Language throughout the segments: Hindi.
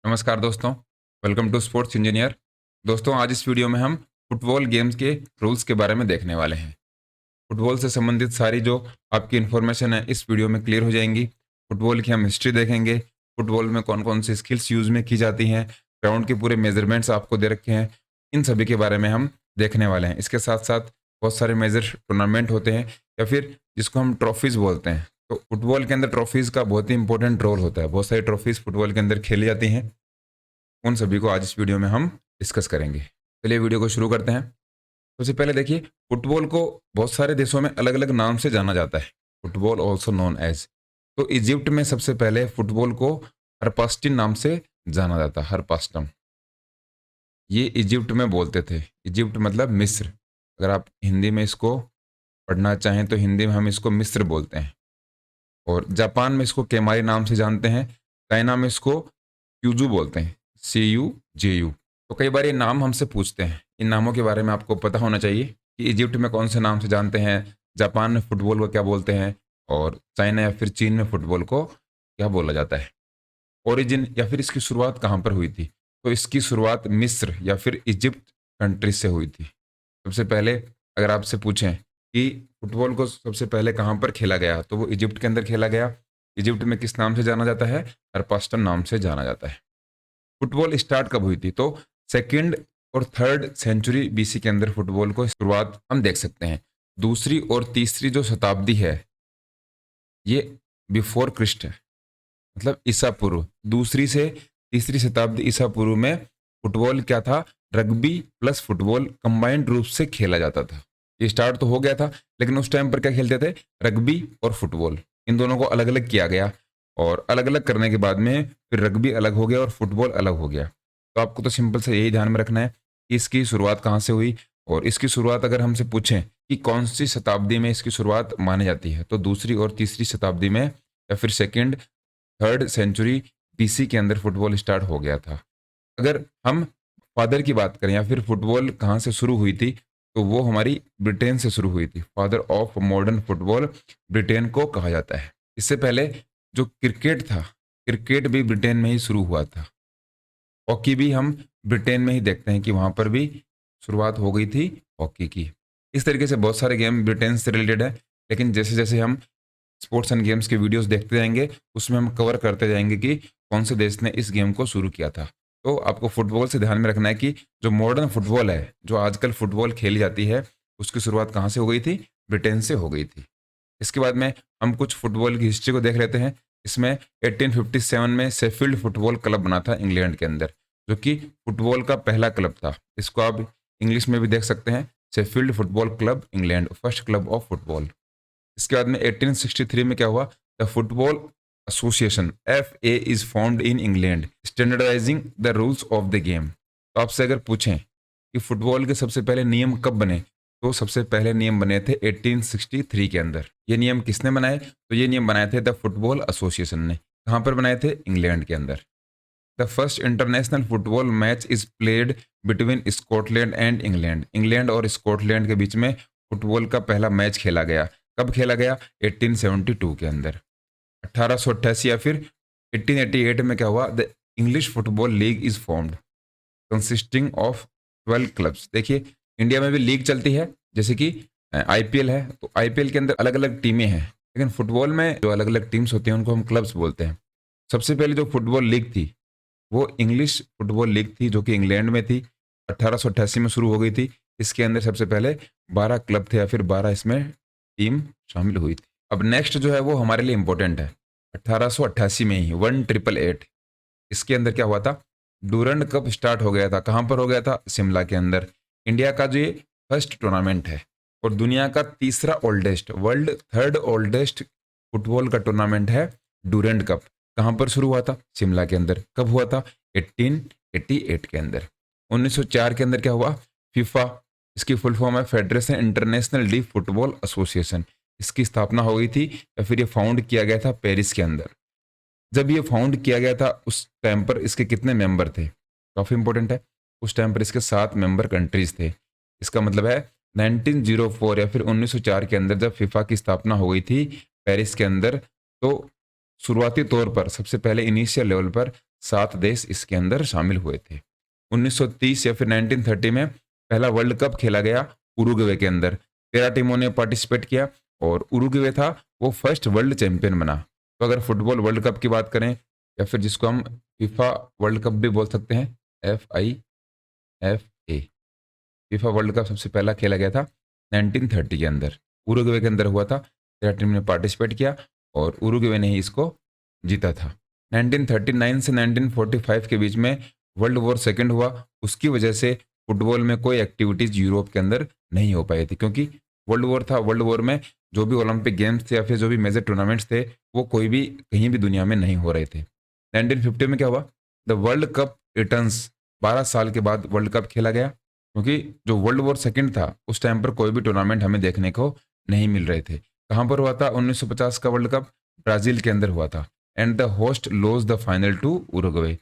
नमस्कार दोस्तों, वेलकम टू स्पोर्ट्स इंजीनियर। दोस्तों, आज इस वीडियो में हम फुटबॉल गेम्स के रूल्स के बारे में देखने वाले हैं। फुटबॉल से संबंधित सारी जो आपकी इन्फॉर्मेशन है इस वीडियो में क्लियर हो जाएंगी। फुटबॉल की हम हिस्ट्री देखेंगे, फुटबॉल में कौन कौन सी स्किल्स यूज में की जाती हैं, ग्राउंड के पूरे मेजरमेंट्स आपको दे रखे हैं, इन सभी के बारे में हम देखने वाले हैं। इसके साथ साथ बहुत सारे मेजर टूर्नामेंट होते हैं या फिर जिसको हम ट्रॉफीज़ बोलते हैं। तो फुटबॉल के अंदर ट्रॉफीज़ का बहुत ही इंपॉर्टेंट रोल होता है। बहुत सारी ट्रॉफीज़ फुटबॉल के अंदर खेली जाती हैं। उन सभी को आज इस वीडियो में हम डिस्कस करेंगे। चलिए वीडियो को शुरू करते हैं। सबसे पहले देखिए, फुटबॉल को बहुत सारे देशों में अलग अलग नाम से जाना जाता है। Football also known as. तो इजिप्ट में सबसे पहले फुटबॉल को हरपास्टिन नाम से जाना जाता है। हरपास्टम, ये इजिप्ट में बोलते थे। इजिप्ट मतलब मिस्र। अगर आप हिंदी में इसको पढ़ना चाहें तो हिंदी में हम इसको मिस्र बोलते हैं। और जापान में इसको केमारी नाम से जानते हैं। चाइना में इसको क्यूजू बोलते हैं, CUJU। तो कई बार ये नाम हमसे पूछते हैं, इन नामों के बारे में आपको पता होना चाहिए कि इजिप्ट में कौन से नाम से जानते हैं, जापान में फुटबॉल को क्या बोलते हैं, और चाइना या फिर चीन में फुटबॉल को क्या बोला जाता है। ओरिजिन या फिर इसकी शुरुआत कहाँ पर हुई थी? तो इसकी शुरुआत मिस्र या फिर इजिप्ट कंट्री से हुई थी। सबसे पहले अगर आपसे पूछें कि फुटबॉल को सबसे पहले कहाँ पर खेला गया, तो वो इजिप्ट के अंदर खेला गया। इजिप्ट में किस नाम से जाना जाता है? हरपास्टन नाम से जाना जाता है। फुटबॉल स्टार्ट कब हुई थी? तो सेकंड और थर्ड सेंचुरी BC के अंदर फुटबॉल को शुरुआत हम देख सकते हैं। दूसरी और तीसरी जो शताब्दी है, ये बिफोर क्रिस्ट है, मतलब ईसा पूर्व। दूसरी से तीसरी शताब्दी ईसा पूर्व में फुटबॉल क्या था? रग्बी प्लस फुटबॉल कंबाइंड रूप से खेला जाता था। ये स्टार्ट तो हो गया था, लेकिन उस टाइम पर क्या खेलते थे? रग्बी और फुटबॉल, इन दोनों को अलग अलग किया गया। और अलग अलग करने के बाद में फिर रग्बी अलग हो गया और फुटबॉल अलग हो गया। तो आपको तो सिंपल से यही ध्यान में रखना है कि इसकी शुरुआत कहाँ से हुई। और इसकी शुरुआत अगर हमसे पूछें कि कौन सी शताब्दी में इसकी शुरुआत मानी जाती है, तो दूसरी और तीसरी शताब्दी में या फिर सेकेंड थर्ड सेंचुरी BC के अंदर फुटबॉल स्टार्ट हो गया था। अगर हम फादर की बात करें या फिर फुटबॉल कहाँ से शुरू हुई थी, तो वो हमारी ब्रिटेन से शुरू हुई थी। Father of modern football Britain को कहा जाता है। इससे पहले जो क्रिकेट था, क्रिकेट भी ब्रिटेन में ही शुरू हुआ था। हॉकी भी हम ब्रिटेन में ही देखते हैं कि वहाँ पर भी शुरुआत हो गई थी हॉकी की। इस तरीके से बहुत सारे गेम ब्रिटेन से रिलेटेड है, लेकिन जैसे जैसे हम स्पोर्ट्स एंड गेम्स के वीडियोस देखते जाएंगे उसमें हम कवर करते जाएंगे कि कौन से देश ने इस गेम को शुरू किया था। तो आपको फुटबॉल से ध्यान में रखना है कि जो मॉडर्न फुटबॉल है, जो आजकल फुटबॉल खेली जाती है, उसकी शुरुआत कहाँ से हो गई थी? ब्रिटेन से हो गई थी। इसके बाद में हम कुछ फुटबॉल की हिस्ट्री को देख लेते हैं। इसमें 1857 में शेफील्ड फुटबॉल क्लब बना था इंग्लैंड के अंदर, जो कि फुटबॉल का पहला क्लब था। इसको आप इंग्लिश में भी देख सकते हैं, Sheffield football club England, first club of football. इसके बाद में 1863 में क्या हुआ? The football association FA is formed in England standardising the rules of the game. तो आपसे अगर पूछें कि फुटबॉल के सबसे पहले नियम कब बने, तो सबसे पहले नियम बने थे 1863 के अंदर। ये नियम किसने बनाए? तो ये नियम बनाए थे द फुटबॉल एसोसिएशन ने। कहाँ पर बनाए थे? इंग्लैंड के अंदर। The first international football match is played between Scotland and England. England और स्कॉटलैंड के बीच में फुटबॉल का पहला मैच खेला गया। कब खेला गया? 1872 के अंदर। 1888 या फिर 1888 में क्या हुआ? The English football league is formed consisting of 12 clubs. देखिए, इंडिया में भी लीग चलती है, जैसे कि IPL है, तो IPL के अंदर अलग अलग टीमें हैं, लेकिन फुटबॉल में जो अलग अलग टीम्स होती हैं उनको हम क्लब्स बोलते हैं। सबसे पहले जो फुटबॉल लीग थी वो इंग्लिश फुटबॉल लीग थी, जो कि इंग्लैंड में थी। 1888 में शुरू हो गई थी। इसके अंदर सबसे पहले 12 क्लब थे या फिर 12 इसमें टीम शामिल हुई थी। अब नेक्स्ट जो है वो हमारे लिए इंपॉर्टेंट है। 1888 में ही 1888 इसके अंदर क्या हुआ था? डूरंड कप स्टार्ट हो गया था। कहाँ पर हो गया था? शिमला के अंदर। इंडिया का जो ये फर्स्ट टूर्नामेंट है और दुनिया का तीसरा oldest, world third oldest football का टूर्नामेंट है डूरंड कप। कहाँ पर शुरू हुआ था? शिमला के अंदर। कब हुआ था? 1888 के अंदर। 1904 के अंदर क्या हुआ? फीफा, इसकी फुल फॉर्म है federation international D football association. इसकी स्थापना हो गई थी या फिर ये फाउंड किया गया था पेरिस के अंदर। जब ये फाउंड किया गया था उस टाइम पर इसके कितने मेंबर थे? काफ़ी इंपॉर्टेंट है। उस टाइम पर इसके 7 मेंबर कंट्रीज थे। इसका मतलब है 1904 या फिर 1904 के अंदर जब फीफा की स्थापना हो गई थी पेरिस के अंदर, तो शुरुआती तौर पर सबसे पहले इनिशियल लेवल पर 7 देश इसके अंदर शामिल हुए थे। 1930 या फिर 1930 में पहला वर्ल्ड कप खेला गया उरुग्वे के अंदर। 13 टीमों ने पार्टिसिपेट किया और उरुग्वे था वो फर्स्ट वर्ल्ड चैंपियन बना। तो अगर फुटबॉल वर्ल्ड कप की बात करें या फिर जिसको हम फीफा वर्ल्ड कप भी बोल सकते हैं, FIFA, फीफा वर्ल्ड कप सबसे पहला खेला गया था 1930 के अंदर, उरुग्वे के अंदर हुआ था। 13 टीम ने पार्टिसिपेट किया और उरुग्वे ने ही इसको जीता था। 1939 से 1945 के बीच में वर्ल्ड वॉर सेकेंड हुआ। उसकी वजह से फुटबॉल में कोई एक्टिविटीज यूरोप के अंदर नहीं हो पाई थी, क्योंकि वर्ल्ड वॉर था। वर्ल्ड वॉर में जो भी ओलंपिक गेम्स थे या फिर जो भी मेजर टूर्नामेंट्स थे वो कोई भी कहीं भी दुनिया में नहीं हो रहे थे। 1950 में क्या हुआ, द वर्ल्ड कप रिटर्न्स, 12 साल के बाद वर्ल्ड कप खेला गया, क्योंकि जो वर्ल्ड वॉर सेकेंड था उस टाइम पर कोई भी टूर्नामेंट हमें देखने को नहीं मिल रहे थे। कहाँ पर हुआ था? 1950 का वर्ल्ड कप ब्राजील के अंदर हुआ था। And the host lost the final to Uruguay.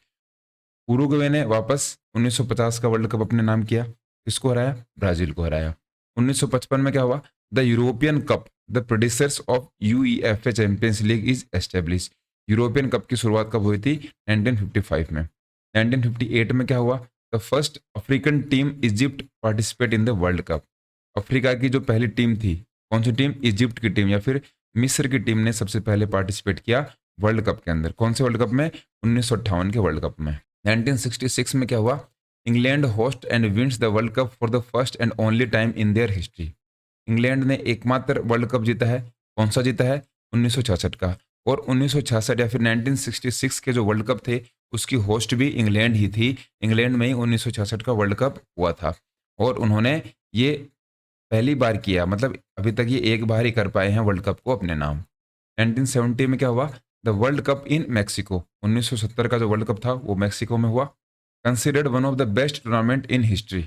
Uruguay ने वापस 1950 का वर्ल्ड कप अपने नाम किया। किसको हराया? ब्राजील को हराया। 1955 में क्या हुआ? The European cup, the producers of UEFA champions league is establish. European cup की शुरुआत कब हुई थी? 1955 में। 1958 में क्या हुआ? The first African team Egypt participate in the world cup. Africa की जो पहली टीम थी, कौन सी टीम? इजिप्ट की टीम या फिर मिस्र की टीम ने सबसे पहले पार्टिसिपेट किया वर्ल्ड कप के अंदर। कौन से वर्ल्ड कप में? 1958 के वर्ल्ड कप में। 1966 में क्या हुआ? England host and wins the world cup for the first and only time in their history. England ने एकमात्र वर्ल्ड कप जीता है। कौन सा जीता है? 1966 का। और 1966 या फिर 1966 के जो वर्ल्ड कप थे उसकी होस्ट भी इंग्लैंड ही थी। इंग्लैंड में ही 1966 का वर्ल्ड कप हुआ था और उन्होंने ये पहली बार किया, मतलब अभी तक ये एक बार ही कर पाए हैं वर्ल्ड कप को अपने नाम। 1970 में क्या हुआ? The world cup in Mexico. 1970 का जो वर्ल्ड कप था वो मैक्सिको में हुआ। Considered one of the best tournament in history.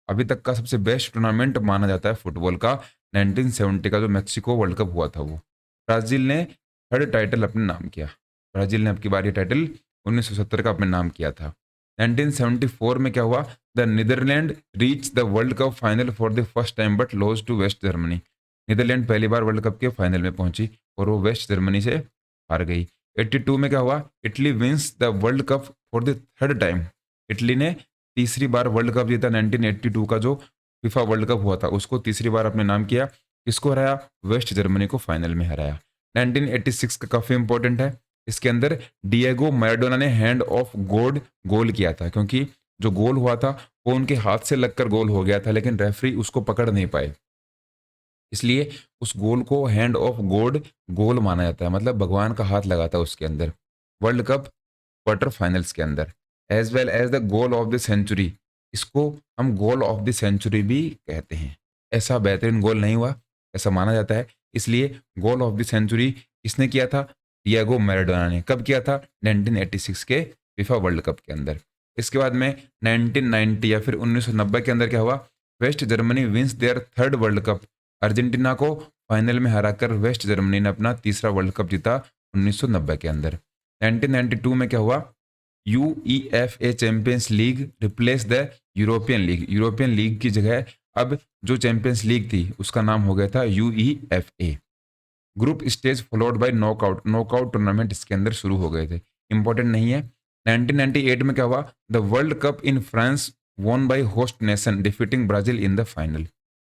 अभी तक का सबसे बेस्ट टूर्नामेंट माना जाता है फुटबॉल का 1970 का जो मैक्सिको वर्ल्ड कप हुआ था वो। ब्राजील ने थर्ड टाइटल अपने नाम किया। ब्राजील ने अब की बार ये टाइटल 1970 का अपने नाम किया था। 1974 में क्या हुआ? The Netherlands reach the world cup final for the first time but lost to West Germany. Netherlands पहली बार वर्ल्ड कप के फाइनल में पहुंची और वो वेस्ट जर्मनी से हार गई। 82 में क्या हुआ? Italy wins the world cup for the third time. Italy ने तीसरी बार वर्ल्ड कप जीता। 1982 का जो फीफा वर्ल्ड कप हुआ था उसको तीसरी बार अपने नाम किया। किसको हराया? वेस्ट जर्मनी को फाइनल में हराया। 1986 का काफी इंपॉर्टेंट है। इसके अंदर डिएगो मैराडोना ने हैंड ऑफ गॉड गोल किया था, क्योंकि जो गोल हुआ था वो उनके हाथ से लगकर गोल हो गया था, लेकिन रेफरी उसको पकड़ नहीं पाए, इसलिए उस गोल को हैंड ऑफ गॉड गोल माना जाता है, मतलब भगवान का हाथ लगा था उसके अंदर वर्ल्ड कप क्वार्टर फाइनल्स के अंदर। As well as the goal of the century, इसको हम गोल ऑफ द सेंचुरी भी कहते हैं। ऐसा बेहतरीन गोल नहीं हुआ ऐसा माना जाता है, इसलिए गोल ऑफ द सेंचुरी किसने किया था? डिएगो मैराडोना ने। कब किया था? 1986 के फीफा वर्ल्ड कप के अंदर। इसके बाद में 1990 या फिर 1990 के अंदर क्या हुआ? West Germany wins their third world cup. Argentina को फाइनल में हराकर वेस्ट जर्मनी ने अपना तीसरा वर्ल्ड कप जीता 1990 के अंदर। 1992 में क्या हुआ? UEFA champions league replace the European league. European league की जगह अब जो चैंपियंस लीग थी उसका नाम हो गया था UEFA. Group stage followed by knockout. Knockout tournament इसके अंदर शुरू हो गए थे, इंपॉर्टेंट नहीं है। 1998 में क्या हुआ? The world cup in France won by host nation defeating Brazil in the final.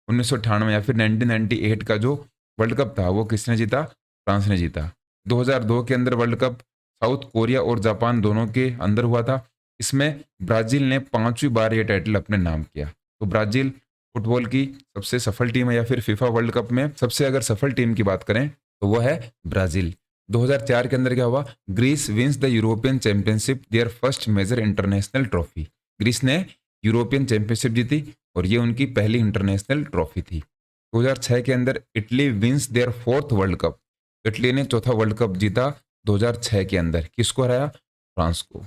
1998 या फिर 1998 का जो वर्ल्ड कप था वो किसने जीता? फ्रांस ने जीता। 2002 के अंदर वर्ल्ड कप साउथ कोरिया और जापान दोनों के अंदर हुआ था। इसमें ब्राजील ने 5वीं बार ये टाइटल अपने नाम किया। तो ब्राजील फुटबॉल की सबसे सफल टीम है, या फिर फीफा वर्ल्ड कप में सबसे अगर सफल टीम की बात करें तो वो है ब्राजील। 2004 के अंदर क्या हुआ? Greece wins the European championship, their first major international trophy. Greece ने यूरोपियन चैंपियनशिप जीती और ये उनकी पहली इंटरनेशनल ट्रॉफी थी। 2006 के अंदर Italy wins their fourth world cup. Italy ने चौथा वर्ल्ड कप जीता 2006 के अंदर। किसको हराया? फ्रांस को।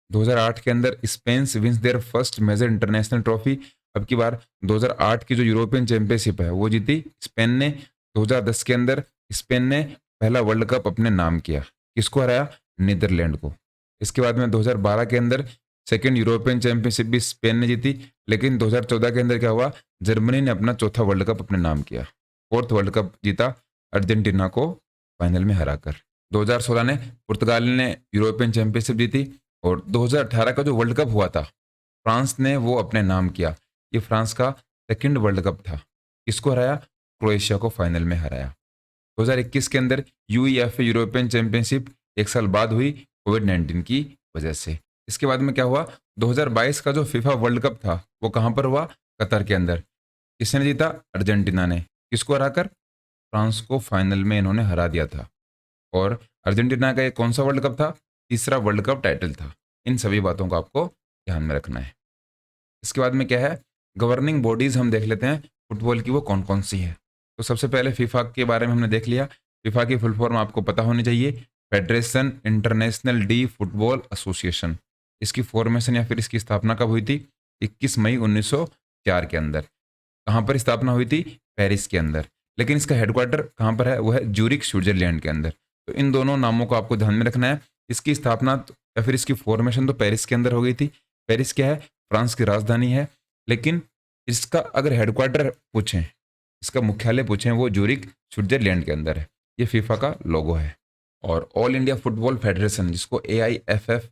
2008 के अंदर Spain wins their first major international trophy. अब की बार 2008 की जो यूरोपियन चैंपियनशिप है वो जीती स्पेन ने। 2010 के अंदर स्पेन ने पहला वर्ल्ड कप अपने नाम किया। किसको हराया? नीदरलैंड को। इसके बाद में 2012 के अंदर सेकेंड यूरोपियन चैंपियनशिप भी स्पेन ने जीती, लेकिन 2014 के अंदर क्या हुआ? जर्मनी ने अपना चौथा वर्ल्ड कप अपने नाम किया। फोर्थ वर्ल्ड कप जीता अर्जेंटीना को फाइनल में हराकर। 2016 ने पुर्तगाल ने यूरोपियन चैंपियनशिप जीती और 2018 का जो वर्ल्ड कप हुआ था, फ्रांस ने वो अपने नाम किया। ये फ्रांस का सेकंड वर्ल्ड कप था। किसको हराया? क्रोएशिया को फाइनल में हराया। 2021 के अंदर यूईएफए यूरोपियन चैंपियनशिप एक साल बाद हुई कोविड-19 की वजह से। इसके बाद में क्या हुआ? 2022 का जो फीफा वर्ल्ड कप था वो कहाँ पर हुआ? कतर के अंदर। किसने जीता? अर्जेंटीना ने। किसको हराकर? फ्रांस को फाइनल में इन्होंने हरा दिया था। और अर्जेंटीना का ये कौन सा वर्ल्ड कप था? तीसरा वर्ल्ड कप टाइटल था। इन सभी बातों को आपको ध्यान में रखना है। इसके बाद में क्या है? गवर्निंग बॉडीज हम देख लेते हैं फुटबॉल की, वो कौन कौन सी है। तो सबसे पहले फीफा के बारे में हमने देख लिया। फीफा की फुल फॉर्म आपको पता होनी चाहिए, federation international D football association. इसकी फॉर्मेशन या फिर इसकी स्थापना कब हुई थी? 21 मई 1904 के अंदर। कहाँ पर स्थापना हुई थी? पेरिस के अंदर। लेकिन इसका हेडक्वार्टर कहाँ पर है? वो है ज्यूरिख स्विट्जरलैंड के अंदर। तो इन दोनों नामों को आपको ध्यान में रखना है। इसकी स्थापना या फिर इसकी फॉर्मेशन तो पेरिस के अंदर हो गई थी। पेरिस क्या है? फ्रांस की राजधानी है। लेकिन इसका अगर हेडक्वार्टर पूछें, इसका मुख्यालय पूछें, वो ज्यूरिख स्विट्जरलैंड के अंदर है। ये फीफा का लोगो है। और ऑल इंडिया फुटबॉल फेडरेशन, जिसको AIFF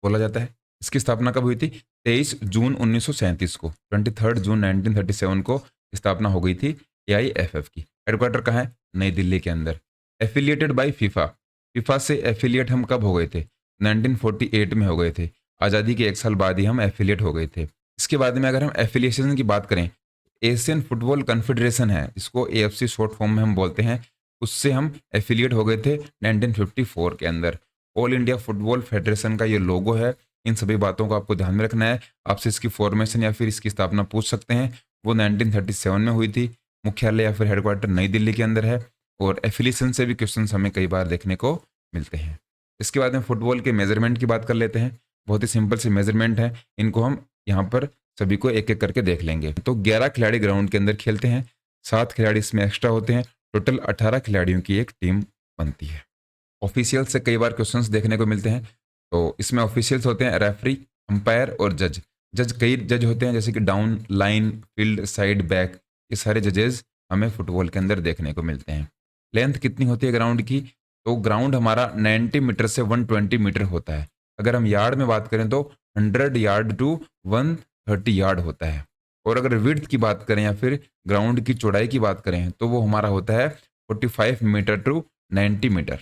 बोला जाता है, इसकी स्थापना कब हुई थी? 23 जून 1937 को। 23 जून 1937 को स्थापना हो गई थी AIFF की। हेडक्वार्टर कहाँ है? नई दिल्ली के अंदर। Affiliated by FIFA. फीफा से एफिलिएट हम कब हो गए थे? 1948 में हो गए थे। आज़ादी के एक साल बाद ही हम एफिलिएट हो गए थे। इसके बाद में अगर हम एफिलिएशन की बात करें, एशियन फुटबॉल कन्फेडरेशन है, इसको AFC शॉर्ट फॉर्म में हम बोलते हैं, उससे हम एफिलिएट हो गए थे 1954 के अंदर। ऑल इंडिया फुटबॉल फेडरेशन का ये लोगो है। इन सभी बातों को आपको ध्यान में रखना है। आपसे इसकी फॉर्मेशन या फिर इसकी स्थापना पूछ सकते हैं। वो 1937 में हुई थी। मुख्यालय या फिर हेडक्वार्टर नई दिल्ली के अंदर है। और एफिलिएशन से भी क्वेश्चन हमें कई बार देखने को मिलते हैं। इसके बाद में फुटबॉल के मेजरमेंट की बात कर लेते हैं। बहुत ही सिंपल सी मेजरमेंट है, इनको हम यहाँ पर सभी को एक एक करके देख लेंगे। तो 11 खिलाड़ी ग्राउंड के अंदर खेलते हैं, 7 खिलाड़ी इसमें एक्स्ट्रा होते हैं। टोटल 18 खिलाड़ियों की एक टीम बनती है। ऑफिशियल से कई बार क्वेश्चंस देखने को मिलते हैं। तो इसमें ऑफिशियल्स होते हैं रेफरी, अंपायर और जज। जज कई जज होते हैं, जैसे कि down, line, field, side, back. ये सारे जजेस हमें फुटबॉल के अंदर देखने को मिलते हैं। लेंथ कितनी होती है ग्राउंड की? तो ग्राउंड हमारा 90 मीटर से 120 मीटर होता है। अगर हम यार्ड में बात करें तो 100 यार्ड टू 130 यार्ड होता है। और अगर विड्थ की बात करें या फिर ग्राउंड की चौड़ाई की बात करें तो वो हमारा होता है 45 मीटर टू 90 मीटर।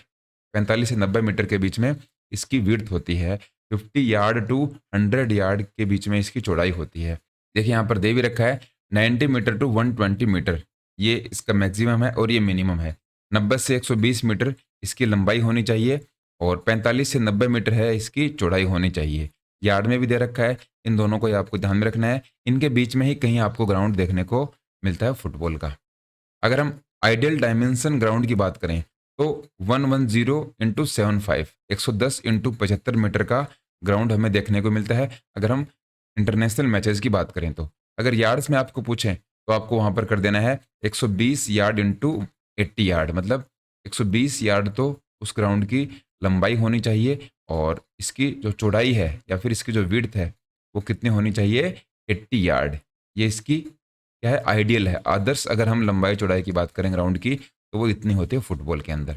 45 से 90 मीटर के बीच में इसकी विड्थ होती है। 50 यार्ड टू 100 यार्ड के बीच में इसकी चौड़ाई होती है। देखिए यहाँ पर दे भी रखा है 90 मीटर टू 120 मीटर, ये इसका मैक्सिमम है और ये मिनिमम है। 90 से 120 मीटर इसकी लंबाई होनी चाहिए और 45 से 90 मीटर है इसकी चौड़ाई होनी चाहिए। यार्ड में भी दे रखा है। इन दोनों को आपको ध्यान में रखना है। इनके बीच में ही कहीं आपको ग्राउंड देखने को मिलता है फुटबॉल का। अगर हम आइडियल डायमेंशन ग्राउंड की बात करें तो 110 इंटू 75, 110 इंटू 75 मीटर का ग्राउंड हमें देखने को मिलता है अगर हम इंटरनेशनल मैचेस की बात करें तो। अगर यार्ड्स में आपको पूछें तो आपको वहां पर कर देना है 120 यार्ड इंटू 80 यार्ड, मतलब 120 यार्ड तो उस ग्राउंड की लंबाई होनी चाहिए और इसकी जो चौड़ाई है या फिर इसकी जो विड्थ है वो कितनी होनी चाहिए? 80 यार्ड। ये इसकी क्या है? आइडियल है, आदर्श। अगर हम लंबाई चौड़ाई की बात करें ग्राउंड की तो वो इतनी होती है फुटबॉल के अंदर।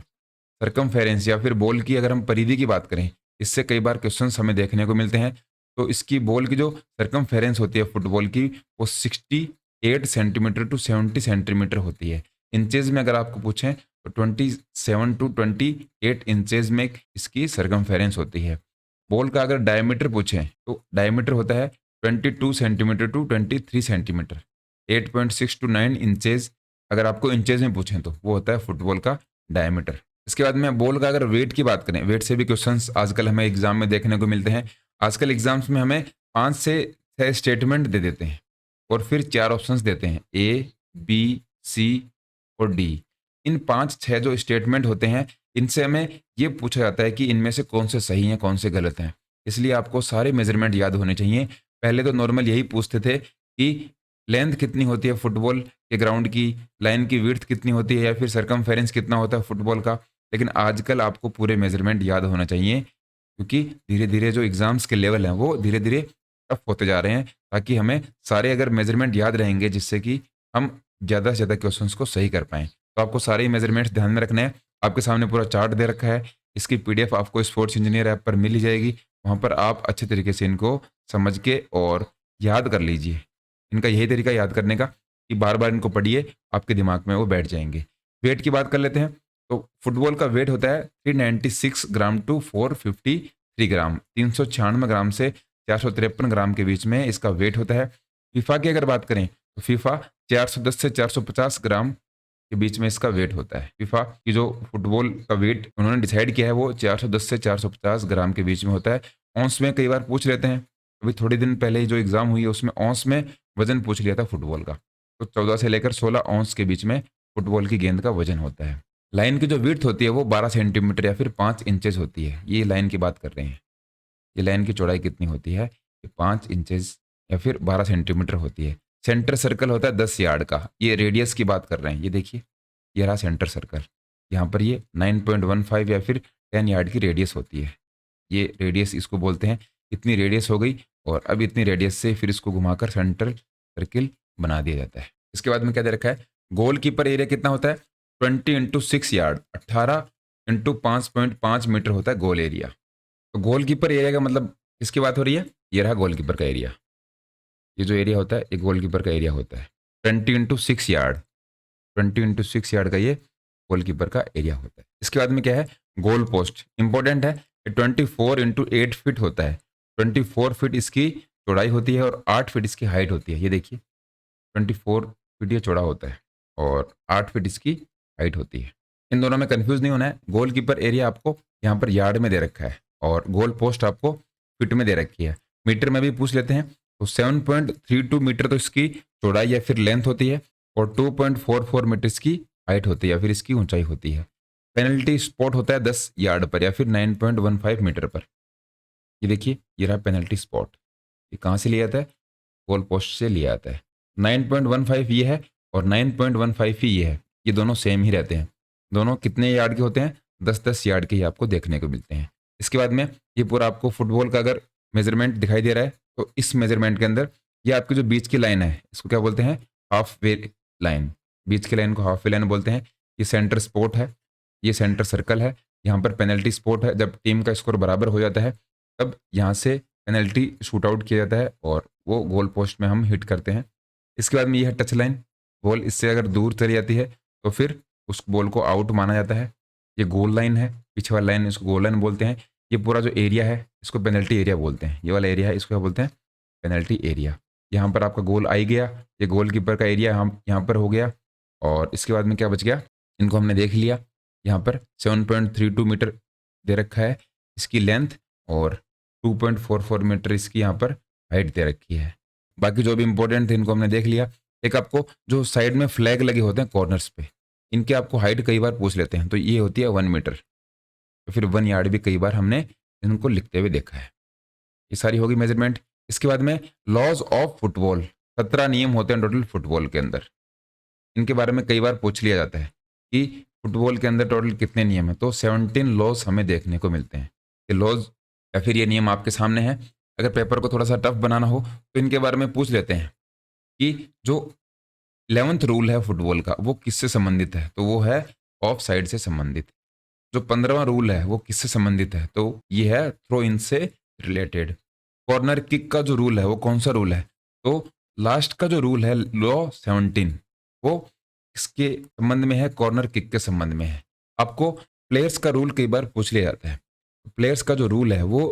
सरकमफेरेंस या फिर बॉल की अगर हम परिधि की बात करें, इससे कई बार क्वेश्चंस हमें देखने को मिलते हैं। तो इसकी बॉल की जो सरकमफेरेंस होती है फुटबॉल की, वो 68 सेंटीमीटर टू 70 सेंटीमीटर होती है। इंचेज में अगर आपको पूछें तो 27 टू 28 इंचेज में इसकी सरकमफेरेंस होती है। बॉल का अगर डायमीटर पूछें तो डायमीटर होता है 22 centimetre to 23 centimetre. 8.6 to 9 inches अगर आपको इंचेज में पूछें तो वो होता है फुटबॉल का डायमीटर। इसके बाद में बॉल का अगर वेट की बात करें, वेट से भी क्वेश्चंस आजकल हमें एग्जाम में देखने को मिलते हैं। आजकल एग्जाम्स में हमें 5 से 6 स्टेटमेंट दे देते हैं और फिर 4 ऑप्शंस देते हैं, ए, बी, सी और डी। इन 5-6 जो स्टेटमेंट होते हैं इनसे हमें ये पूछा जाता है कि इनमें से कौन से सही हैं कौन से गलत हैं। इसलिए आपको सारे मेजरमेंट याद होने चाहिए। पहले तो नॉर्मल यही पूछते थे कि लेंथ कितनी होती है फुटबॉल के ग्राउंड की, लाइन की विड्थ कितनी होती है या फिर सरकमफेरेंस कितना होता है फुटबॉल का। लेकिन आजकल आपको पूरे मेजरमेंट याद होना चाहिए क्योंकि धीरे धीरे जो एग्जाम्स के लेवल हैं वो धीरे धीरे टफ होते जा रहे हैं, ताकि हमें सारे अगर मेजरमेंट याद रहेंगे जिससे कि हम ज़्यादा से ज़्यादा क्वेश्चंस को सही कर पाएँ। तो आपको सारे ही मेजरमेंट्स ध्यान में रखने हैं। आपके सामने पूरा चार्ट दे रखा है। इसकी PDF आपको स्पोर्ट्स इंजीनियर ऐप पर मिल ही जाएगी। वहाँ पर आप अच्छे तरीके से इनको समझ के और याद कर लीजिए। इनका यही तरीका याद करने का कि बार बार इनको पढ़िए, आपके दिमाग में वो बैठ जाएंगे। वेट की बात कर लेते हैं। तो फुटबॉल का वेट होता है 396 ग्राम टू 453 ग्राम, 396 ग्राम से 453 ग्राम के बीच में इसका वेट होता है। फीफा की अगर बात करें तो फीफा 410 से 450 ग्राम के बीच में इसका वेट होता है। फीफा की जो फुटबॉल का वेट उन्होंने डिसाइड किया है वो 410 से 450 ग्राम के बीच में होता है। औंस में कई बार पूछ लेते हैं, अभी थोड़े दिन पहले ही जो एग्जाम हुई है उसमें औंस में वजन पूछ लिया था फुटबॉल का। तो 14 से लेकर 16 औंस के बीच में फुटबॉल की गेंद का वजन होता है। लाइन की जो विड्थ होती है वो 12 सेंटीमीटर या फिर 5 इंचेस होती है। ये लाइन की बात कर रहे हैं। ये लाइन की चौड़ाई कितनी होती है? ये 5 इंचेस या फिर 12 सेंटीमीटर होती है। सेंटर सर्कल होता है 10 यार्ड का। ये रेडियस की बात कर रहे हैं। ये देखिए, ये रहा सेंटर सर्कल। यहाँ पर ये 9.15 या फिर 10 यार्ड की रेडियस होती है। ये रेडियस इसको बोलते हैं। इतनी रेडियस हो गई और अब इतनी रेडियस से फिर इसको घुमाकर सेंटर सर्किल बना दिया जाता है। इसके बाद में क्या दे रखा है? गोल कीपर एरिया कितना होता है? 20 इंटू 6 यार्ड, 18 इंटू 5.5 मीटर होता है गोल एरिया। तो गोल कीपर एरिया का मतलब किसकी बात हो रही है? ये रहा गोल कीपर का एरिया। ये जो एरिया होता है ये गोल कीपर का एरिया होता है। 20 इंटू 6 यार्ड, 20 इंटू 6 यार्ड का ये गोल कीपर का एरिया होता है। इसके बाद में क्या है? गोल पोस्ट इंपॉर्टेंट है। 24 इंटू 8 फीट होता है। 24 फीट इसकी चौड़ाई होती है और 8 फीट इसकी हाइट होती है। ये देखिए, 24 फीट ये चौड़ा होता है और 8 फीट इसकी हाइट होती है। इन दोनों में कंफ्यूज नहीं होना है। गोल कीपर एरिया आपको यहाँ पर यार्ड में दे रखा है और गोल पोस्ट आपको फीट में दे रखी है। मीटर में भी पूछ लेते हैं तो 7.32 मीटर तो इसकी चौड़ाई या फिर लेंथ होती है और 2.44 मीटर इसकी हाइट होती है या फिर इसकी ऊंचाई होती है। पेनल्टी स्पॉट होता है 10 यार्ड पर या फिर 9.15 मीटर पर। ये देखिए, ये रहा पेनल्टी स्पॉट। ये कहाँ से लिया जाता है? गोल पोस्ट से लिया जाता है। 9.15 ये है और 9.15 ही ये है। ये दोनों सेम ही रहते हैं। दोनों कितने यार्ड के होते हैं? 10-10 यार्ड के ही आपको देखने को मिलते हैं। इसके बाद में ये पूरा आपको फुटबॉल का अगर मेजरमेंट दिखाई दे रहा है तो इस मेजरमेंट के अंदर ये आपकी जो बीच की लाइन है इसको क्या बोलते हैं? Half way line. बीच की लाइन को हाफ वे लाइन बोलते हैं। ये सेंटर स्पॉट है, ये सेंटर सर्कल है। यहाँ पर पेनल्टी स्पॉट है। जब टीम का स्कोर बराबर हो जाता है तब यहाँ से पेनल्टी शूट आउट किया जाता है और वो गोल पोस्ट में हम हिट करते हैं। इसके बाद में ये है टच लाइन। बॉल इससे अगर दूर चली जाती है तो फिर उस बॉल को आउट माना जाता है। ये गोल लाइन है, पीछे वाला लाइन इसको गोल लाइन बोलते हैं। ये पूरा जो एरिया है इसको पेनल्टी एरिया बोलते हैं। ये वाला एरिया है इसको क्या बोलते हैं? Penalty area. यहाँ पर आपका गोल आई गया, ये गोल कीपर का एरिया हम यहाँ पर हो गया और इसके बाद में क्या बच गया? इनको हमने देख लिया। यहाँ पर 7.32 मीटर दे रखा है इसकी लेंथ और 2.44 मीटर इसकी यहाँ पर हाइट दे रखी है। बाकी जो भी इंपॉर्टेंट थे इनको हमने देख लिया। एक आपको जो साइड में फ्लैग लगे होते हैं कॉर्नर्स पे, इनके आपको हाइट कई बार पूछ लेते हैं। तो ये होती है 1 मीटर, तो फिर 1 यार्ड भी कई बार हमने इनको लिखते हुए देखा है। ये सारी होगी मेजरमेंट। इसके बाद में लॉज ऑफ फुटबॉल, 17 नियम होते हैं टोटल फुटबॉल के अंदर। इनके बारे में कई बार पूछ लिया जाता है कि फुटबॉल के अंदर टोटल कितने नियम हैं। तो 17 लॉज हमें देखने को मिलते हैं। ये लॉज या फिर ये नियम आपके सामने हैं। अगर पेपर को थोड़ा सा टफ बनाना हो तो इनके बारे में पूछ लेते हैं कि जो 11th रूल है फुटबॉल का वो किससे संबंधित है? तो वो है ऑफ साइड से संबंधित। जो 15वां रूल है वो किससे संबंधित है? तो ये है थ्रो इन से रिलेटेड। कॉर्नर किक का जो रूल है वो कौन सा रूल है? तो लास्ट का जो रूल है लॉ 17 वो इसके संबंध में है, कॉर्नर किक के संबंध में है। आपको प्लेयर्स का रूल कई बार पूछ लिया जाता है। प्लेयर्स का जो रूल है वो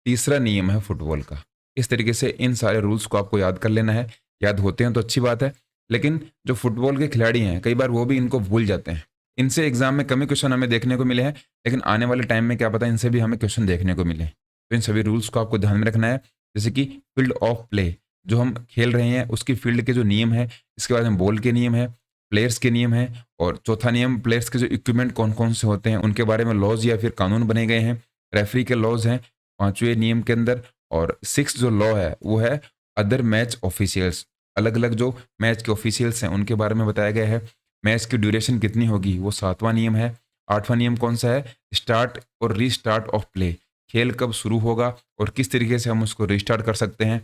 तीसरा नियम है फुटबॉल का। इस तरीके से इन सारे रूल्स को आपको याद कर लेना है। याद होते हैं तो अच्छी बात है, लेकिन जो फुटबॉल के खिलाड़ी हैं कई बार वो भी इनको भूल जाते हैं। इनसे एग्जाम में कम ही क्वेश्चन हमें देखने को मिले हैं, लेकिन आने वाले टाइम में क्या पता इनसे भी हमें क्वेश्चन देखने को मिले। तो इन सभी रूल्स को आपको ध्यान में रखना है। जैसे कि फील्ड ऑफ प्ले, जो हम खेल रहे हैं उसकी फील्ड के जो नियम है, इसके बाद में बॉल के नियम है, प्लेयर्स के नियम है, और चौथा नियम प्लेयर्स के जो इक्विपमेंट कौन कौन से होते हैं उनके बारे में लॉज या फिर कानून बने गए हैं। रेफरी के लॉज हैं 5वें नियम के अंदर। और 6 जो लॉ है वो है अदर मैच ऑफिशियल्स। अलग अलग जो मैच के ऑफिशियल्स हैं उनके बारे में बताया गया है। मैच की ड्यूरेशन कितनी होगी वो 7वां नियम है। 8वां नियम कौन सा है? स्टार्ट और रीस्टार्ट ऑफ प्ले। खेल कब शुरू होगा और किस तरीके से हम उसको रीस्टार्ट कर सकते हैं।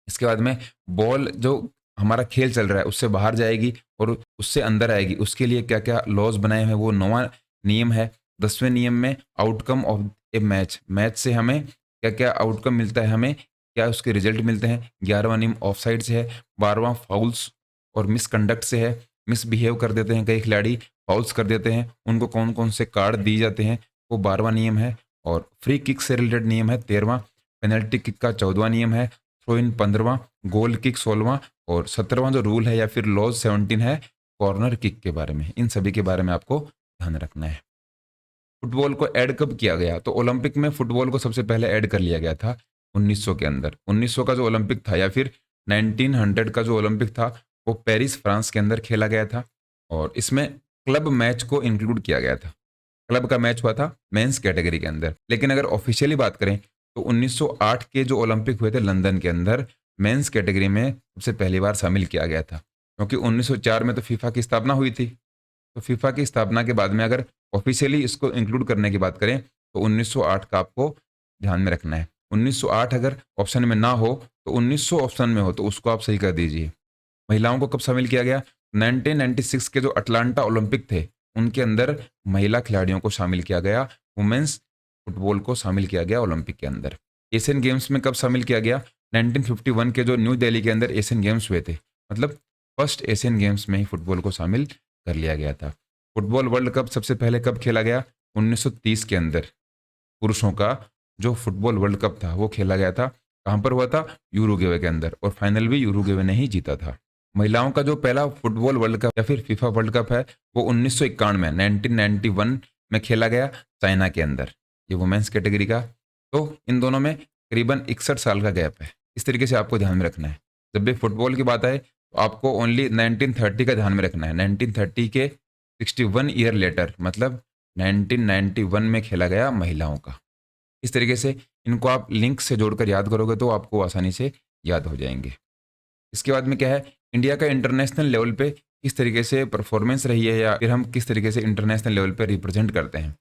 इसके बाद में बॉल जो हमारा खेल चल रहा है उससे बाहर जाएगी और उससे अंदर आएगी, उसके लिए क्या क्या लॉज बनाए हैं वो 9वां नियम है। 10वें नियम में outcome of A match, match से हमें क्या क्या आउटकम मिलता है हमें, क्या उसके रिजल्ट मिलते हैं। 11वां नियम ऑफसाइड से है। 12वां फाउल्स और मिसकंडक्ट से है। मिसबिहेव कर देते हैं कई खिलाड़ी, फाउल्स कर देते हैं, उनको कौन कौन से कार्ड दिए जाते हैं, वो 12वां नियम है। और फ्री किक से रिलेटेड नियम है 13वां। पेनल्टी किक का 14वां नियम है। थ्रो इन 15वां। गोल किक 16वां। और 17वां जो रूल है या फिर लॉज 17 है कॉर्नर किक के बारे में। इन सभी के बारे में आपको ध्यान रखना है। फुटबॉल को ऐड कब किया गया? तो ओलंपिक में फुटबॉल को सबसे पहले ऐड कर लिया गया था 1900 के अंदर। 1900 का जो ओलंपिक था या फिर 1900 का जो ओलंपिक था वो पेरिस फ्रांस के अंदर खेला गया था। और इसमें क्लब मैच को इंक्लूड किया गया था। क्लब का मैच हुआ था मेंस कैटेगरी के अंदर। लेकिन अगर ऑफिशियली बात करें तो 1908 के जो ओलंपिक हुए थे लंदन के अंदर, मेंस कैटेगरी में सबसे पहली बार शामिल किया गया था। क्योंकि 1904 में तो फीफा की स्थापना हुई थी। तो फीफा की स्थापना के बाद में अगर ऑफिशियली इसको इंक्लूड करने की बात करें तो 1908 का आपको ध्यान में रखना है। 1908 अगर ऑप्शन में ना हो तो 1900 ऑप्शन में हो तो उसको आप सही कर दीजिए। महिलाओं को कब शामिल किया गया? 1996 के जो अटलांटा ओलंपिक थे उनके अंदर महिला खिलाड़ियों को शामिल किया गया। वुमेन्स फुटबॉल को शामिल किया गया ओलंपिक के अंदर। एशियन गेम्स में कब शामिल किया गया? 1951 के जो न्यू दिल्ली के अंदर एशियन गेम्स हुए थे, मतलब फर्स्ट एशियन गेम्स में ही फुटबॉल को शामिल कर लिया गया था। फुटबॉल वर्ल्ड कप सबसे पहले कब खेला गया? 1930 के अंदर पुरुषों का जो फुटबॉल वर्ल्ड कप था वो खेला गया था। कहाँ पर हुआ था? यूरुग्वे के अंदर। और फाइनल भी यूरुग्वे ने ही जीता था। महिलाओं का जो पहला फुटबॉल वर्ल्ड कप या फिर फीफा वर्ल्ड कप है वो 1951 में 1991 में खेला गया चाइना के अंदर, ये वुमेन्स कैटेगरी का। तो इन दोनों में करीबन 61 साल का गैप है। इस तरीके से आपको ध्यान में रखना है। जब भी फुटबॉल की बात आए तो आपको ओनली 1930 का ध्यान में रखना है। 1930 के 61 ईयर लेटर मतलब 1991 में खेला गया महिलाओं का। इस तरीके से इनको आप लिंक से जोड़कर याद करोगे तो आपको आसानी से याद हो जाएंगे। इसके बाद में क्या है, इंडिया का इंटरनेशनल लेवल पे किस तरीके से परफॉर्मेंस रही है या फिर हम किस तरीके से इंटरनेशनल लेवल पे रिप्रेजेंट करते हैं।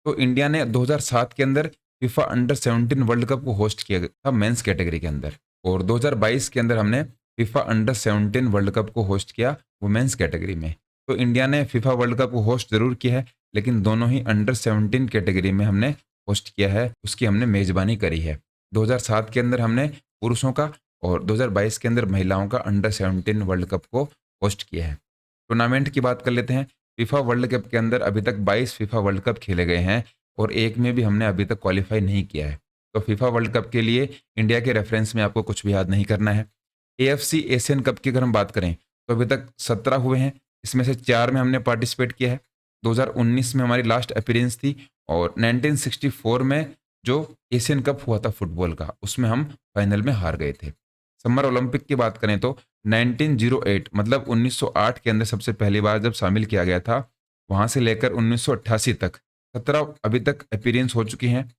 तो इंडिया ने 2007 के अंदर फीफा अंडर 17 वर्ल्ड कप को होस्ट किया था मेंस कैटेगरी के अंदर। और 2022 के अंदर हमने फीफा अंडर 17 वर्ल्ड कप को होस्ट किया वुमेन्स कैटेगरी में। तो इंडिया ने फीफा वर्ल्ड कप को होस्ट जरूर किया है लेकिन दोनों ही अंडर 17 कैटेगरी में हमने होस्ट किया है, उसकी हमने मेजबानी करी है। 2007 के अंदर हमने पुरुषों का और 2022 के अंदर महिलाओं का अंडर 17 वर्ल्ड कप को होस्ट किया है। टूर्नामेंट की बात कर लेते हैं। फीफा वर्ल्ड कप के अंदर अभी तक 22 फीफा वर्ल्ड कप खेले गए हैं और एक में भी हमने अभी तक क्वालिफाई नहीं किया है। तो फीफा वर्ल्ड कप के लिए इंडिया के रेफरेंस में आपको कुछ भी याद नहीं करना है। एएफसी एशियन कप की अगर हम बात करें तो अभी तक 17 हुए हैं, इसमें से 4 में हमने पार्टिसिपेट किया है। 2019 में हमारी लास्ट अपीयरेंस थी और 1964 में जो एशियन कप हुआ था फुटबॉल का उसमें हम फाइनल में हार गए थे। समर ओलंपिक की बात करें तो 1908 मतलब 1908 के अंदर सबसे पहली बार जब शामिल किया गया था, वहां से लेकर 1988 तक 17 अभी तक अपीयरेंस हो चुकी हैं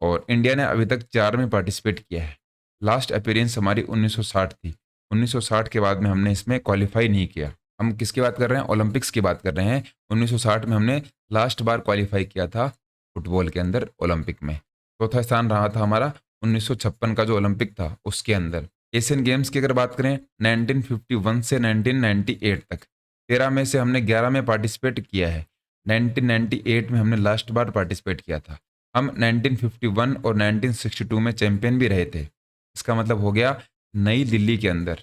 और इंडिया ने अभी तक 4 में पार्टिसिपेट किया है। लास्ट अपीयरेंस हमारी 1960 थी। 1960 के बाद में हमने इसमें क्वालिफाई नहीं किया। हम किसकी बात कर रहे हैं? ओलंपिक्स की बात कर रहे हैं। 1960 में हमने लास्ट बार क्वालिफाई किया था फुटबॉल के अंदर ओलंपिक में। चौथा स्थान रहा था हमारा 1956 का जो ओलंपिक था उसके अंदर। एशियन गेम्स की अगर बात करें 1951 से 1998 तक 13 में से हमने 11 में पार्टिसिपेट किया है। 1998 में हमने लास्ट बार पार्टिसिपेट किया था। हम 1951 और 1962 में चैंपियन भी रहे थे। इसका मतलब हो गया नई दिल्ली के अंदर,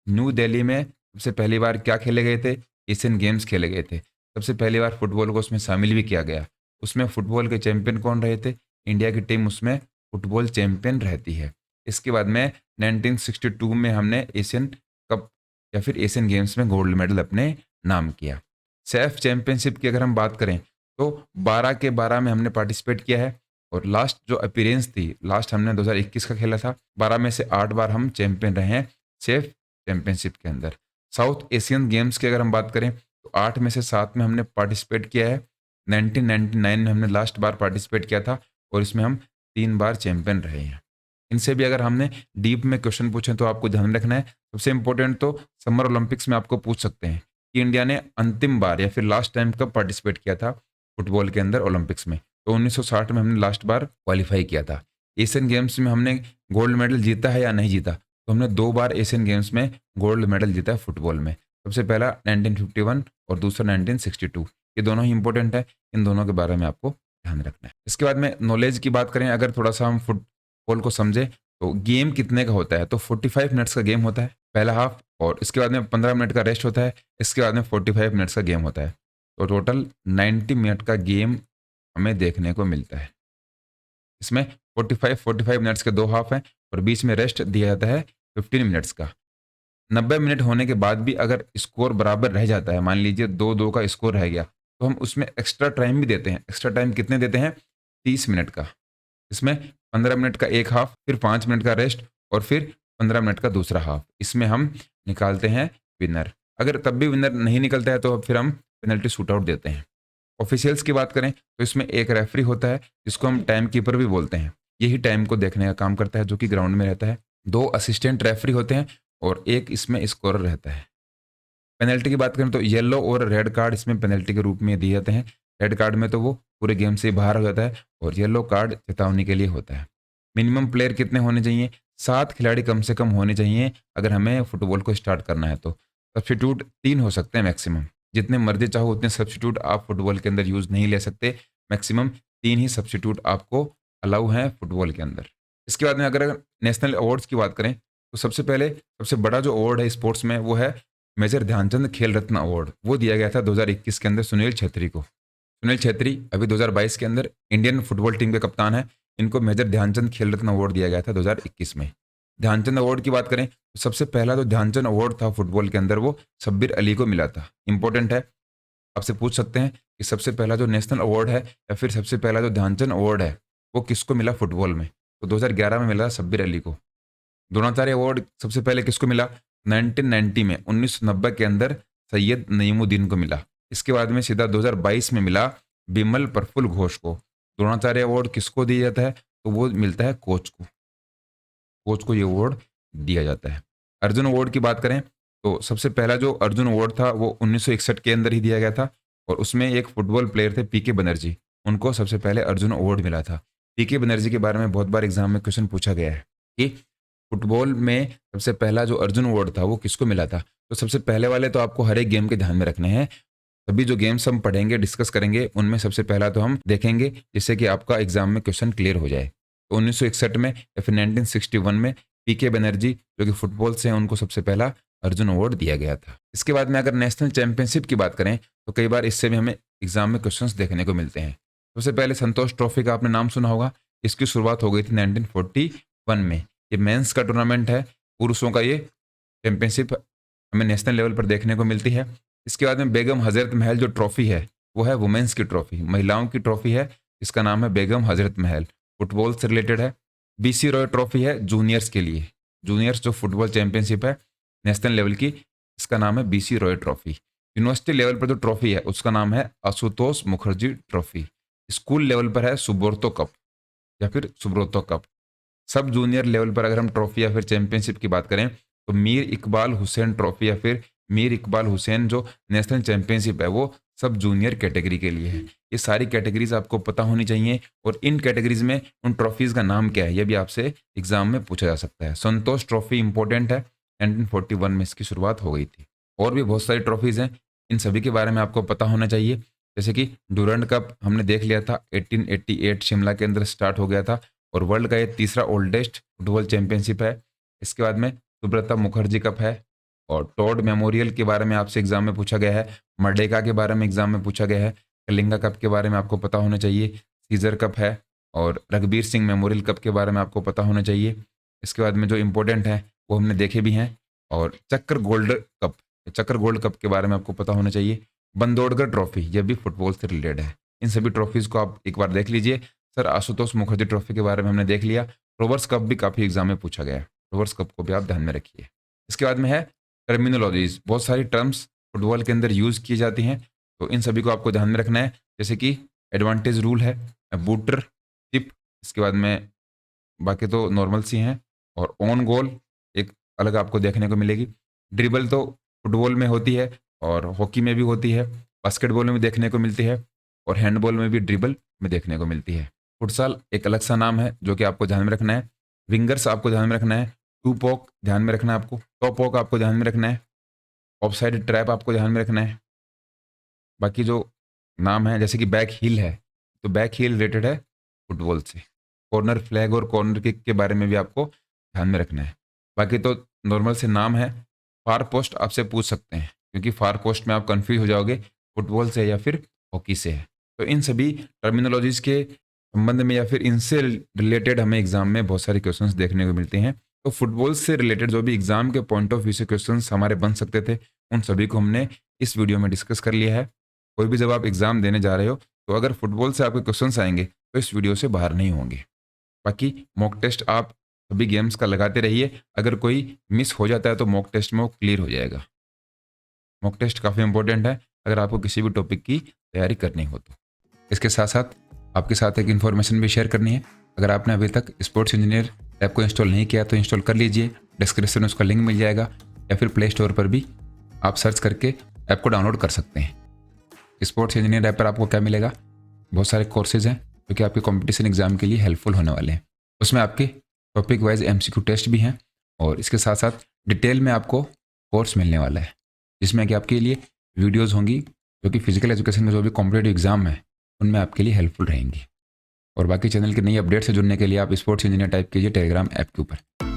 न्यू दिल्ली में सबसे पहली बार क्या खेले गए थे? एशियन गेम्स खेले गए थे। सबसे पहली बार फुटबॉल को उसमें शामिल भी किया गया। उसमें फुटबॉल के चैंपियन कौन रहे थे? इंडिया की टीम उसमें फुटबॉल चैंपियन रहती है। इसके बाद में 1962 में हमने एशियन कप या फिर एशियन गेम्स में गोल्ड मेडल अपने नाम किया। सेफ चैंपियनशिप की अगर हम बात करें तो 12 के 12 में हमने पार्टिसिपेट किया है और लास्ट जो अपीयरेंस थी लास्ट हमने 2021 का खेला था। 12 में से 8 बार हम चैंपियन रहे हैं सेफ चैंपियनशिप के अंदर। साउथ एशियन गेम्स की अगर हम बात करें तो 8 में से 7 में हमने पार्टिसिपेट किया है। 1999 में हमने लास्ट बार पार्टिसिपेट किया था और इसमें हम 3 बार चैंपियन रहे हैं। इनसे भी अगर हमने डीप में क्वेश्चन पूछे तो आपको ध्यान रखना है। सबसे इंपॉर्टेंट तो समर ओलंपिक्स में आपको पूछ सकते हैं कि इंडिया ने अंतिम बार या फिर लास्ट टाइम कब पार्टिसिपेट किया था फुटबॉल के अंदर ओलंपिक्स में। तो 1960 में हमने लास्ट बार क्वालिफाई किया था। एशियन गेम्स में हमने गोल्ड मेडल जीता है या नहीं जीता? तो हमने 2 बार एशियन गेम्स में गोल्ड मेडल जीता है फुटबॉल में। सबसे पहला 1951 और दूसरा 1962। ये दोनों ही इंपॉर्टेंट है, इन दोनों के बारे में आपको ध्यान रखना है। इसके बाद में नॉलेज की बात करें अगर थोड़ा सा हम फुटबॉल को समझे तो गेम कितने का होता है, तो 45 मिनट्स का गेम होता है पहला हाफ, और इसके बाद में 15 मिनट का रेस्ट होता है, इसके बाद में 45 मिनट्स का गेम होता है। तो टोटल 90 मिनट का गेम हमें देखने को मिलता है। इसमें 45 मिनट्स के 2 हाफ हैं और बीच में रेस्ट दिया जाता है 15 मिनट्स का। 90 मिनट होने के बाद भी अगर स्कोर बराबर रह जाता है, मान लीजिए 2-2 का स्कोर रह गया, तो हम उसमें एक्स्ट्रा टाइम भी देते हैं। एक्स्ट्रा टाइम कितने देते हैं? 30 मिनट का। इसमें 15 मिनट का एक हाफ, फिर 5 मिनट का रेस्ट और फिर 15 मिनट का दूसरा हाफ। इसमें हम निकालते हैं विनर। अगर तब भी विनर नहीं निकलता है तो फिर हम पेनल्टी शूट आउट देते हैं। ऑफिशियल्स की बात करें तो इसमें एक रेफरी होता है जिसको हम टाइम कीपर भी बोलते हैं। यही टाइम को देखने का काम करता है, जो कि ग्राउंड में रहता है। 2 असिस्टेंट रेफरी होते हैं और एक इसमें स्कोरर रहता है। पेनल्टी की बात करें तो येलो और रेड कार्ड इसमें पेनल्टी के रूप में दिए जाते हैं। रेड कार्ड में तो वो पूरे गेम से बाहर हो जाता है और येलो कार्ड चेतावनी के लिए होता है। मिनिमम प्लेयर कितने होने चाहिए? 7 खिलाड़ी कम से कम होने चाहिए अगर हमें फुटबॉल को स्टार्ट करना है तो। सब्स्टिट्यूट 3 हो सकते हैं मैक्सिमम। जितने मर्जी चाहो उतने सब्स्टिट्यूट आप फुटबॉल के अंदर यूज़ नहीं ले सकते। मैक्सिमम 3 ही सब्स्टिट्यूट आपको अलाउ हैं फुटबॉल के अंदर। इसके बाद में अगर नेशनल अवार्ड्स की बात करें तो सबसे पहले सबसे बड़ा जो अवार्ड है स्पोर्ट्स में वो है मेजर ध्यानचंद खेल रत्न अवार्ड। वो दिया गया था 2021 के अंदर सुनील छेत्री को। सुनील छेत्री अभी 2022 के अंदर इंडियन फुटबॉल टीम के कप्तान हैं। इनको मेजर ध्यानचंद खेल रत्न अवार्ड दिया गया था 2021 में। ध्यानचंद अवार्ड की बात करें तो सबसे पहला जो ध्यानचंद अवार्ड था फुटबॉल के अंदर वो शब्बीर अली को मिला था। इंपॉर्टेंट है, आपसे पूछ सकते हैं कि सबसे पहला जो नेशनल अवार्ड है या फिर सबसे पहला जो ध्यानचंद अवार्ड है वो किसको मिला फुटबॉल में? तो 2011 में मिला शब्बीर अली को। द्रोणाचार्य अवार्ड सबसे पहले किसको मिला? 1990 में, 1990 के अंदर सैयद नईमुद्दीन को मिला। इसके बाद में सीधा 2022 में मिला बिमल प्रफुल्ल घोष को। द्रोणाचार्य अवार्ड किसको दिया जाता है? तो वो मिलता है कोच को। कोच को ये अवार्ड दिया जाता है। अर्जुन अवार्ड की बात करें तो सबसे पहला जो अर्जुन अवार्ड था वो 1961 के अंदर ही दिया गया था और उसमें एक फुटबॉल प्लेयर थे पीके बनर्जी, उनको सबसे पहले अर्जुन अवार्ड मिला था। पीके बनर्जी के बारे में बहुत बार एग्जाम में क्वेश्चन पूछा गया है कि फुटबॉल में सबसे पहला जो अर्जुन अवार्ड था वो किसको मिला था? तो सबसे पहले वाले तो आपको हर एक गेम के ध्यान में रखने हैं। सभी जो गेम्स हम पढ़ेंगे, डिस्कस करेंगे, उनमें सबसे पहला तो हम देखेंगे जिससे कि आपका एग्जाम में क्वेश्चन क्लियर हो जाए। तो 1961 में या फिर 1961 में पीके बनर्जी जो कि फुटबॉल से हैं उनको सबसे पहला अर्जुन अवार्ड दिया गया था। इसके बाद में अगर नेशनल चैंपियनशिप की बात करें तो कई बार इससे भी हमें एग्जाम में क्वेश्चंस देखने को मिलते हैं। सबसे पहले संतोष ट्रॉफी का आपने नाम सुना होगा। इसकी शुरुआत हो गई थी 1941 में। ये मेंस का टूर्नामेंट है, पुरुषों का ये चैंपियनशिप हमें नेशनल लेवल पर देखने को मिलती है। इसके बाद में बेगम हजरत महल जो ट्रॉफी है वो है वुमेन्स की ट्रॉफी, महिलाओं की ट्रॉफी है। इसका नाम है बेगम हजरत महल, फुटबॉल से रिलेटेड है। बीसी रॉय ट्रॉफी है जूनियर्स के लिए, जूनियर्स जो फुटबॉल चैंपियनशिप है नेशनल लेवल की, इसका नाम है BC Roy trophy. University level पर जो ट्रॉफी है उसका नाम है Ashutosh Mukherjee trophy. School level पर है सुब्रतो कप या फिर सुब्रतो कप। सब जूनियर लेवल पर अगर हम ट्रॉफी या फिर चैंपियनशिप की बात करें तो मीर इकबाल हुसैन ट्रॉफी या फिर मीर इकबाल हुसैन जो नेशनल चैंपियनशिप है वो सब जूनियर कैटेगरी के लिए है। ये सारी कैटेगरीज आपको पता होनी चाहिए और इन कैटेगरीज में उन ट्रॉफीज का नाम क्या है ये भी आपसे एग्जाम में पूछा जा सकता है। संतोष ट्रॉफी इंपॉर्टेंट है, 1941 में इसकी शुरुआत हो गई थी। और भी बहुत सारी ट्रॉफीज हैं, इन सभी के बारे में आपको पता होना चाहिए। जैसे कि डूरंड कप हमने देख लिया था, 1888 शिमला के अंदर स्टार्ट हो गया था और वर्ल्ड का ये तीसरा ओल्डेस्ट फुटबॉल चैंपियनशिप है। इसके बाद में सुब्रता मुखर्जी कप है और टॉड मेमोरियल के बारे में आपसे एग्जाम में पूछा गया है। मर्डेका के बारे में एग्जाम में पूछा गया है। कलिंगा कप के बारे में आपको पता होना चाहिए। सीजर कप है और रघबीर सिंह मेमोरियल कप के बारे में आपको पता होना चाहिए। इसके बाद में जो इंपॉर्टेंट है वो हमने देखे भी हैं। और चक्कर गोल्ड कप, चक्कर गोल्ड कप के बारे में आपको पता होना चाहिए। बंदोड़गढ़ ट्रॉफी यह भी फुटबॉल से रिलेटेड है। इन सभी ट्रॉफीज को आप एक बार देख लीजिए। सर आशुतोष मुखर्जी ट्रॉफी के बारे में हमने देख लिया। रोवर्स कप भी काफ़ी एग्जाम में पूछा गया है, रोवर्स कप को भी आप ध्यान में रखिए। इसके बाद में है टर्मिनोलॉजीज, बहुत सारी टर्म्स फुटबॉल के अंदर यूज़ की जाती हैं तो इन सभी को आपको ध्यान में रखना है। जैसे कि एडवांटेज रूल है, बूटर, टिप, इसके बाद में बाकी तो नॉर्मल सी हैं। और ऑन गोल एक अलग आपको देखने को मिलेगी। ड्रिबल तो फुटबॉल में होती है और हॉकी में भी होती है, बास्केटबॉल में भी देखने को मिलती है और हैंडबॉल में भी ड्रिबल में देखने को मिलती है। फुटसाल एक अलग सा नाम है जो कि आपको ध्यान में रखना है। विंगर्स आपको ध्यान में रखना है। टू पॉक ध्यान में रखना है आपको। टॉप पॉक आपको ध्यान में रखना है। ऑफसाइड ट्रैप आपको ध्यान में रखना है। बाकी जो नाम है जैसे कि बैक हील है तो बैक हील रिलेटेड है फुटबॉल से। कॉर्नर फ्लैग और कॉर्नर किक के बारे में भी आपको ध्यान में रखना है। बाकी तो नॉर्मल से नाम है। फार पोस्ट आपसे पूछ सकते हैं, क्योंकि फार पोस्ट में आप कंफ्यूज हो जाओगे फुटबॉल से या फिर हॉकी से है। तो इन सभी टर्मिनोलॉजीज के संबंध में या फिर इनसे रिलेटेड हमें एग्जाम में बहुत सारे क्वेश्चंस देखने को मिलते हैं। तो फुटबॉल से रिलेटेड जो भी एग्जाम के पॉइंट ऑफ व्यू से क्वेश्चंस हमारे बन सकते थे, उन सभी को हमने इस वीडियो में डिस्कस कर लिया है। कोई भी जब आप एग्जाम देने जा रहे हो तो अगर फुटबॉल से आपके क्वेश्चंस आएंगे तो इस वीडियो से बाहर नहीं होंगे। बाकी मॉक टेस्ट आप सभी गेम्स का लगाते रहिए। अगर कोई मिस हो जाता है तो मॉक टेस्ट में वो क्लियर हो जाएगा। मॉक टेस्ट काफ़ी इंपॉर्टेंट है अगर आपको किसी भी टॉपिक की तैयारी करनी हो तो। इसके साथ साथ आपके साथ एक इन्फॉर्मेशन भी शेयर करनी है। अगर आपने अभी तक स्पोर्ट्स इंजीनियर ऐप को इंस्टॉल नहीं किया तो इंस्टॉल कर लीजिए। डिस्क्रिप्शन में उसका लिंक मिल जाएगा, या फिर प्ले स्टोर पर भी आप सर्च करके ऐप को डाउनलोड कर सकते हैं। स्पोर्ट्स इंजीनियर ऐप पर आपको क्या मिलेगा, बहुत सारे कोर्सेज हैं जो कि आपके कंपटीशन एग्जाम के लिए हेल्पफुल होने वाले हैं। उसमें आपके टॉपिक वाइज MCQ टेस्ट भी हैं, और इसके साथ साथ डिटेल में आपको कोर्स मिलने वाला है, जिसमें कि आपके लिए वीडियोज़ होंगी जो कि फिजिकल एजुकेशन में जो भी कॉम्पिटेटिव एग्जाम है उनमें आपके लिए हेल्पफुल रहेंगी। और बाकी चैनल की नई अपडेट से जुड़ने के लिए आप स्पोर्ट्स इंजीनियर टाइप कीजिए टेलीग्राम ऐप के ऊपर।